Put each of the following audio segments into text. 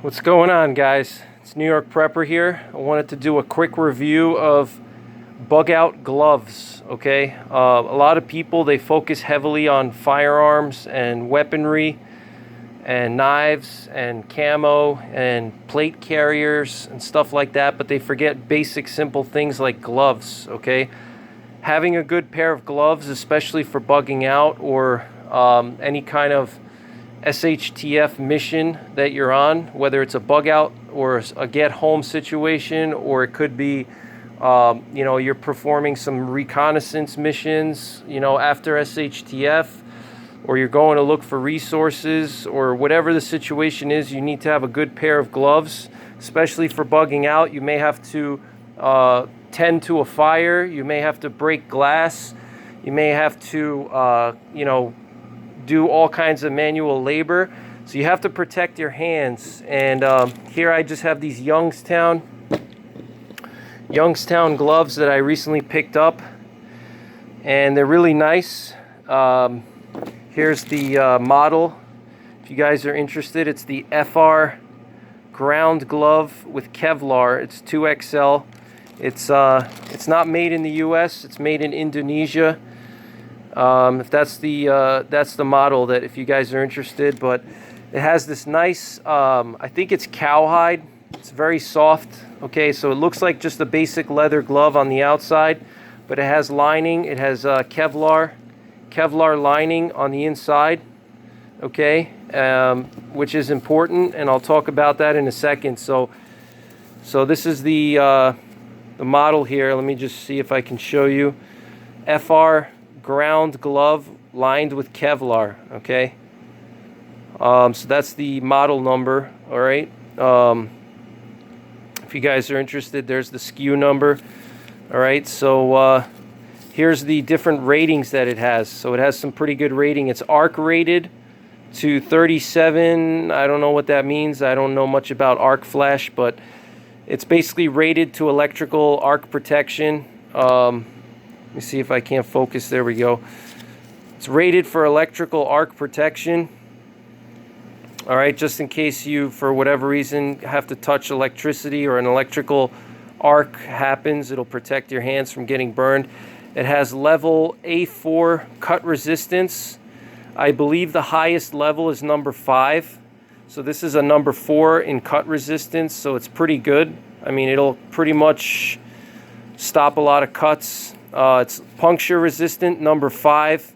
What's going on, guys? It's New York Prepper here. I wanted to do a quick review of bug out gloves. Okay, a lot of people, they focus heavily on firearms and weaponry and knives and camo and plate carriers and stuff like that, but they forget basic simple things like gloves. Okay, having a good pair of gloves, especially for bugging out or any kind of SHTF mission that you're on, whether it's a bug out or a get home situation, or it could be you're performing some reconnaissance missions after SHTF, or you're going to look for resources, or whatever the situation is. You need to have a good pair of gloves, especially for bugging out. You may have to tend to a fire, you may have to break glass, you may have to do all kinds of manual labor, so you have to protect your hands. And here I just have these Youngstown gloves that I recently picked up, and they're really nice. Here's the model. If you guys are interested, it's the FR ground glove with Kevlar. It's 2XL. It's not made in the US, it's made in Indonesia. If that's the model, that if you guys are interested. But it has this nice, I think it's cowhide. It's very soft. Okay, so it looks like just a basic leather glove on the outside, but it has lining. It has Kevlar lining on the inside. Okay, which is important, and I'll talk about that in a second. So this is the model here. Let me just see if I can show you. FR ground glove lined with Kevlar. Okay, so that's the model number. All right, if you guys are interested, there's the SKU number. All right, so here's the different ratings that it has. So it has some pretty good rating. It's arc rated to 37. I don't know what that means. I don't know much about arc flash, but it's basically rated to electrical arc protection. Let me see if I can't focus. There we go. It's rated for electrical arc protection. All right, just in case you, for whatever reason, have to touch electricity or an electrical arc happens, it'll protect your hands from getting burned. It has level A4 cut resistance. I believe the highest level is number 5. So this is a number 4 in cut resistance, so it's pretty good. I mean, it'll pretty much stop a lot of cuts. It's puncture resistant, number 5.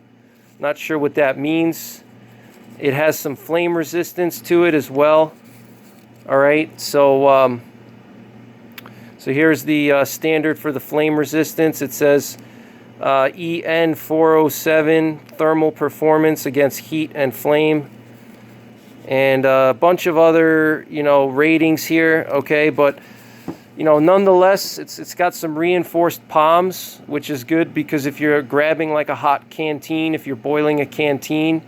Not sure what that means. It has some flame resistance to it as well. All right, so here's the standard for the flame resistance. It says EN 407 thermal performance against heat and flame, and a bunch of other ratings here. Okay, but nonetheless, it's got some reinforced palms, which is good, because if you're grabbing like a hot canteen, if you're boiling a canteen,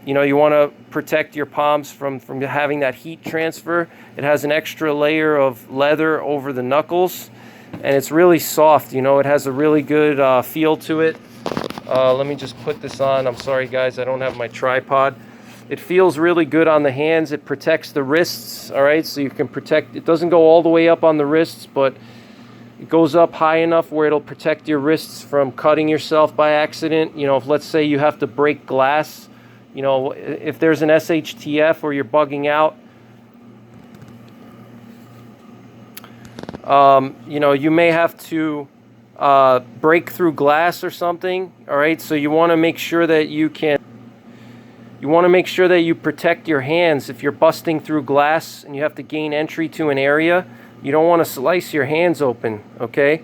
you want to protect your palms from having that heat transfer. It has an extra layer of leather over the knuckles, and it's really soft. It has a really good feel to it. Let me just put this on. I'm sorry, guys, I don't have my tripod. It feels really good on the hands. It protects the wrists. All right, so you can protect. It doesn't go all the way up on the wrists, but it goes up high enough where it'll protect your wrists from cutting yourself by accident. If, let's say, you have to break glass, if there's an SHTF or you're bugging out, you may have to break through glass or something. All right, so you want to make sure that you protect your hands. If you're busting through glass and you have to gain entry to an area, you don't want to slice your hands open. Okay,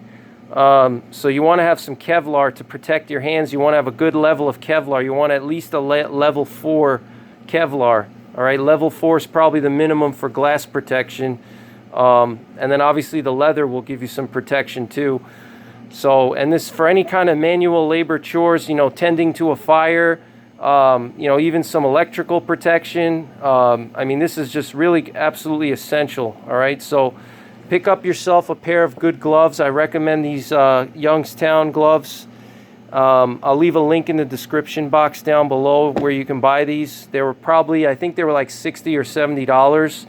so you want to have some Kevlar to protect your hands. You want to have a good level of Kevlar. You want at least a level 4 Kevlar. All right, level 4 is probably the minimum for glass protection. And then obviously the leather will give you some protection too. So, and this for any kind of manual labor chores, tending to a fire, even some electrical protection. I mean, this is just really absolutely essential. All right, so pick up yourself a pair of good gloves. I recommend these Youngstown gloves. I'll leave a link in the description box down below where you can buy these. They were probably, I think they were like $60 or $70.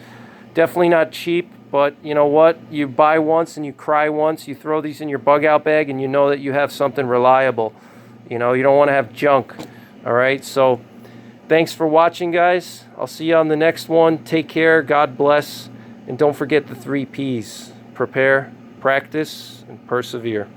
Definitely not cheap, but you know what? You buy once and you cry once. You throw these in your bug out bag and you know that you have something reliable. You know, you don't want to have junk. All right, so thanks for watching, guys. I'll see you on the next one. Take care, God bless, and don't forget the 3 Ps: prepare, practice, and persevere.